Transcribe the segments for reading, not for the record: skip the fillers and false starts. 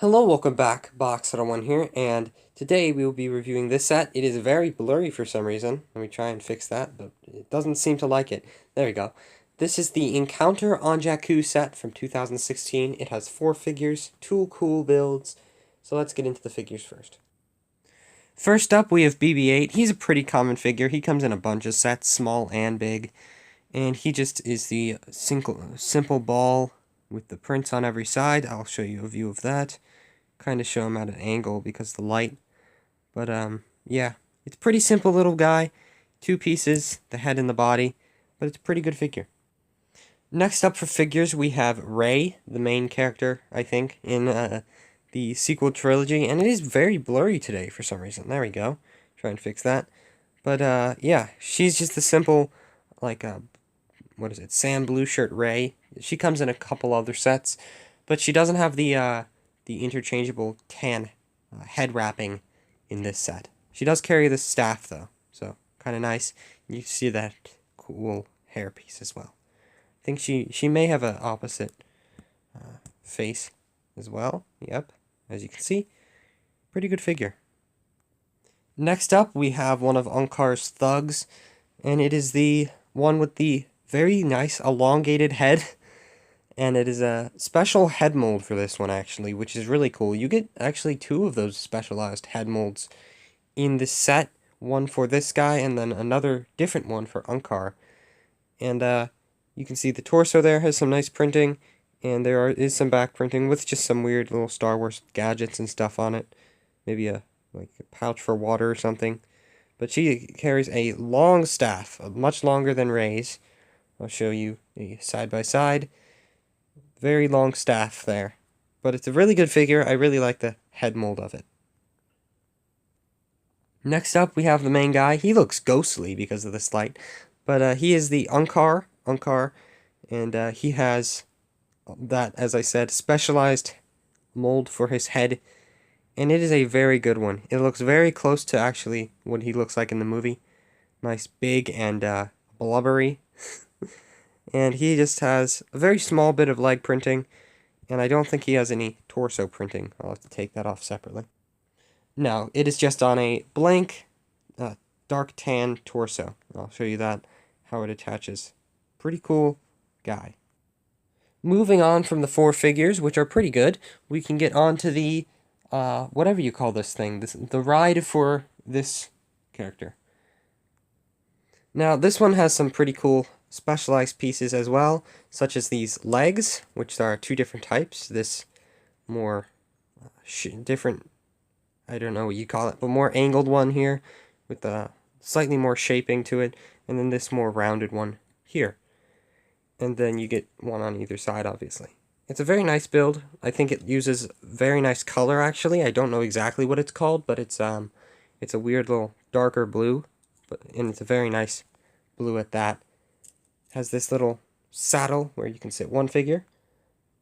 Hello, welcome back, Box101 here, and today we will be reviewing this set. It is very blurry for some reason. Let me try and fix that, but it doesn't seem to like it. There we go. This is the Encounter on Jakku set from 2016. It has 4 figures, 2 cool builds, so let's get into the figures first. First up, we have BB-8. He's a pretty common figure. He comes in a bunch of sets, small and big, and he just is the simple ball with the prints on every side. I'll show you a view of that. Kind of show him at an angle because of the light. But, yeah. It's a pretty simple little guy. 2 pieces, the head and the body. But it's a pretty good figure. Next up for figures, we have Rey, the main character, I think, in the sequel trilogy. And it is very blurry today for some reason. There we go. Try and fix that. But, yeah. She's just the simple, like, what is it? Sand blue shirt Rey. She comes in a couple other sets. But she doesn't have the interchangeable tan head wrapping in this set. She does carry the staff though, so kind of nice. You see that cool hair piece as well. I think she may have an opposite face as well. Yep, as you can see, pretty good figure. Next up, we have one of Unkar's thugs, and it is the one with the very nice elongated head. And it is a special head mold for this one, actually, which is really cool. You get actually 2 of those specialized head molds in this set. One for this guy, and then another different one for Unkar. And you can see the torso there has some nice printing, and there is some back printing with just some weird little Star Wars gadgets and stuff on it. Maybe a pouch for water or something. But she carries a long staff, much longer than Rey's. I'll show you a side-by-side. Very long staff there. But it's a really good figure. I really like the head mold of it. Next up, we have the main guy. He looks ghostly because of this light. But he is the Unkar, and he has that, as I said, specialized mold for his head. And it is a very good one. It looks very close to actually what he looks like in the movie. Nice, big, and blubbery. And he just has a very small bit of leg printing, and I don't think he has any torso printing. I'll have to take that off separately. No, it is just on a blank, dark tan torso. I'll show you that, how it attaches. Pretty cool guy. Moving on from the 4 figures, which are pretty good, we can get on to the, whatever you call this thing, the ride for this character. Now, this one has some pretty cool specialized pieces as well, such as these legs, which are 2 different types. This more different, I don't know what you call it, but more angled one here with slightly more shaping to it, and then this more rounded one here. And then you get one on either side, obviously. It's a very nice build. I think it uses very nice color, actually. I don't know exactly what it's called, but it's a weird little darker blue, and it's a very nice blue at that. Has this little saddle where you can sit one figure,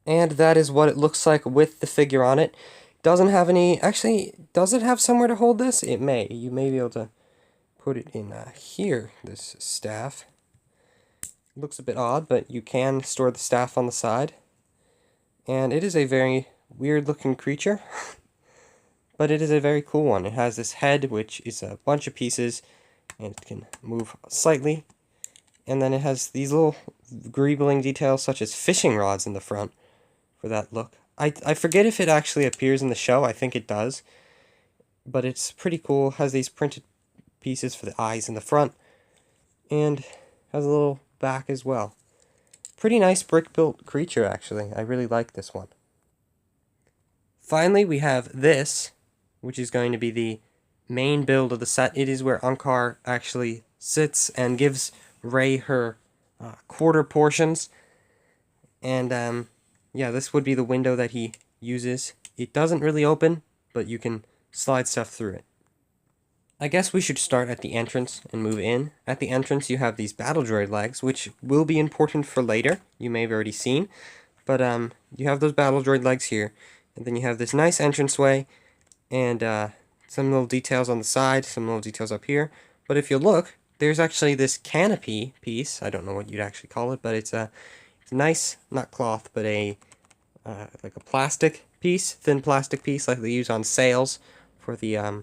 and that is what it looks like with the figure on it. Doesn't have any, actually, does it have somewhere to hold this? It may. You may be able to put it in here, this staff. Looks a bit odd, but you can store the staff on the side. And it is a very weird looking creature, but it is a very cool one. It has this head, which is a bunch of pieces, and it can move slightly. And then it has these little greebling details, such as fishing rods in the front for that look. I forget if it actually appears in the show. I think it does. But it's pretty cool. It has these printed pieces for the eyes in the front. And has a little back as well. Pretty nice brick-built creature, actually. I really like this one. Finally, we have this, which is going to be the main build of the set. It is where Unkar actually sits and gives Rey her quarter portions, and yeah, this would be the window that he uses. It doesn't really open, but you can slide stuff through it. I guess we should start at the entrance and move in. At the entrance you have these battle droid legs, which will be important for later. You may have already seen, but you have those battle droid legs here, and then you have this nice entranceway, and some little details on the side, some little details up here. But if you look, there's actually this canopy piece. I don't know what you'd actually call it, but it's a nice, not cloth, but a like a plastic piece, thin plastic piece, like they use on sails for the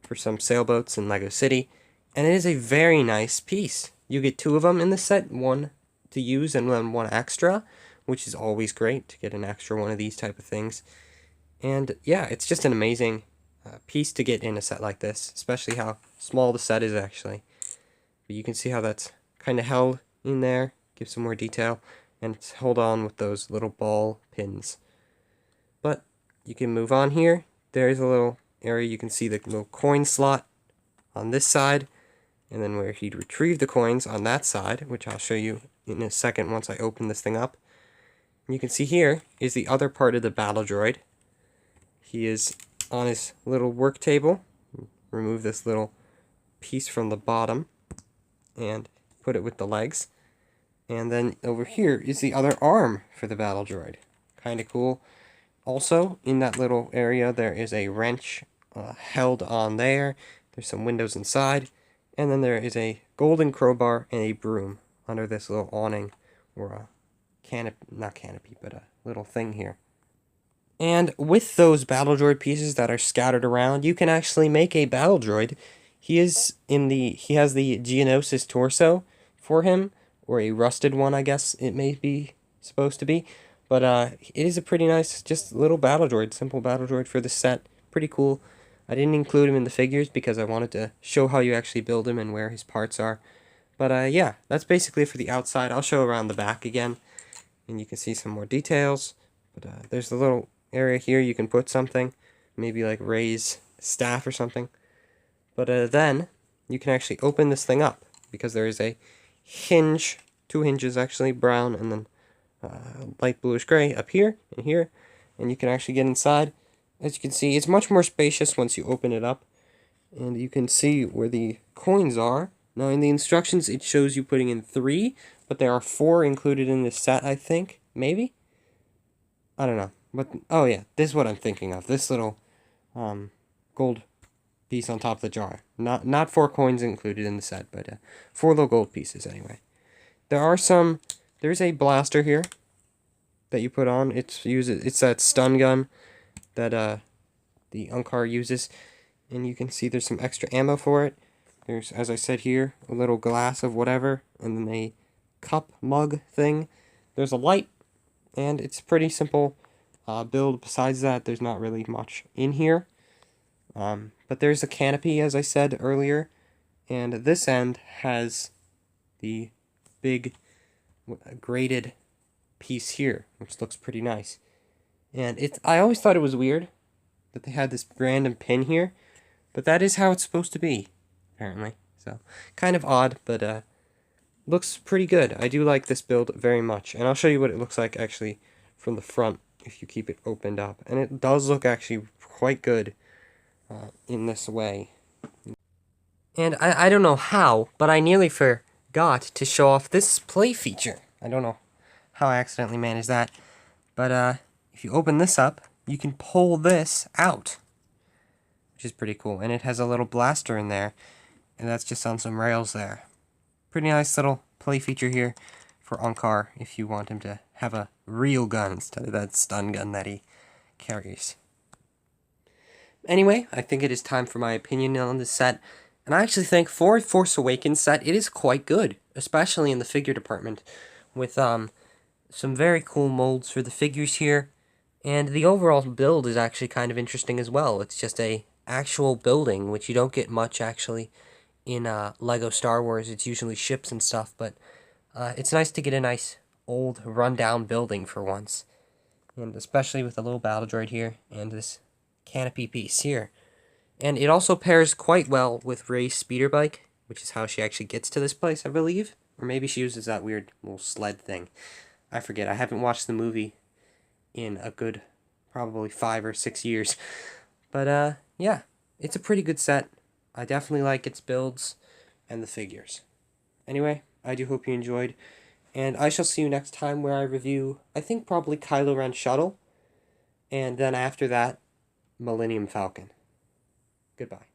for some sailboats in Lego City, and it is a very nice piece. You get 2 of them in the set, one to use and then one extra, which is always great to get an extra one of these type of things. And yeah, it's just an amazing piece to get in a set like this, especially how small the set is actually. But you can see how that's kind of held in there, give some more detail, and it's held on with those little ball pins. But you can move on here. There's a little area, you can see the little coin slot on this side, and then where he'd retrieve the coins on that side, which I'll show you in a second once I open this thing up. And you can see here is the other part of the battle droid. He is on his little work table. Remove this little piece from the bottom and put it with the legs. And then over here is the other arm for the battle droid. Kind of cool. Also, in that little area, there is a wrench held on there. There's some windows inside. And then there is a golden crowbar and a broom under this little awning, or a canopy, not canopy, but a little thing here. And with those battle droid pieces that are scattered around, you can actually make a battle droid. He has the Geonosis torso for him, or a rusted one, I guess it may be supposed to be. But it is a pretty nice, just little battle droid, simple battle droid for the set. Pretty cool. I didn't include him in the figures because I wanted to show how you actually build him and where his parts are. But yeah, that's basically for the outside. I'll show around the back again, and you can see some more details. But there's the little area here you can put something, maybe like Ray's staff or something. But then you can actually open this thing up because there is a hinge, 2 hinges actually, brown and then light bluish gray up here and here, and you can actually get inside. As you can see, it's much more spacious once you open it up, and you can see where the coins are. Now in the instructions it shows you putting in 3, but there are 4 included in this set, I think, maybe? I don't know, but oh yeah, this is what I'm thinking of, this little gold piece on top of the jar. Not 4 coins included in the set, but 4 little gold pieces anyway. There's a blaster here that you put on. It's that stun gun that the Unkar uses, and you can see there's some extra ammo for it. There's, as I said here, a little glass of whatever, and then a cup mug thing. There's a light, and it's pretty simple build. Besides that, there's not really much in here. But there's a canopy, as I said earlier, and this end has the big graded piece here, which looks pretty nice. And I always thought it was weird that they had this random pin here, but that is how it's supposed to be, apparently. So, kind of odd, but looks pretty good. I do like this build very much, and I'll show you what it looks like actually from the front if you keep it opened up. And it does look actually quite good in this way. And I don't know how, but I nearly forgot to show off this play feature. I don't know how I accidentally managed that, but if you open this up, you can pull this out, which is pretty cool. And it has a little blaster in there, and that's just on some rails there. Pretty nice little play feature here for Unkar if you want him to have a real gun instead of that stun gun that he carries. Anyway, I think it is time for my opinion on this set. And I actually think for a Force Awakens set, it is quite good, especially in the figure department, with some very cool molds for the figures here. And the overall build is actually kind of interesting as well. It's just a actual building, which you don't get much actually in Lego Star Wars. It's usually ships and stuff, but it's nice to get a nice old rundown building for once. And especially with a little battle droid here and this canopy piece here. And it also pairs quite well with Rey's speeder bike, which is how she actually gets to this place, I believe. Or maybe she uses that weird little sled thing. I forget. I haven't watched the movie in a good probably 5 or 6 years. But yeah, it's a pretty good set. I definitely like its builds and the figures. Anyway, I do hope you enjoyed. And I shall see you next time where I review, I think probably Kylo Ren Shuttle. And then after that, Millennium Falcon. Goodbye.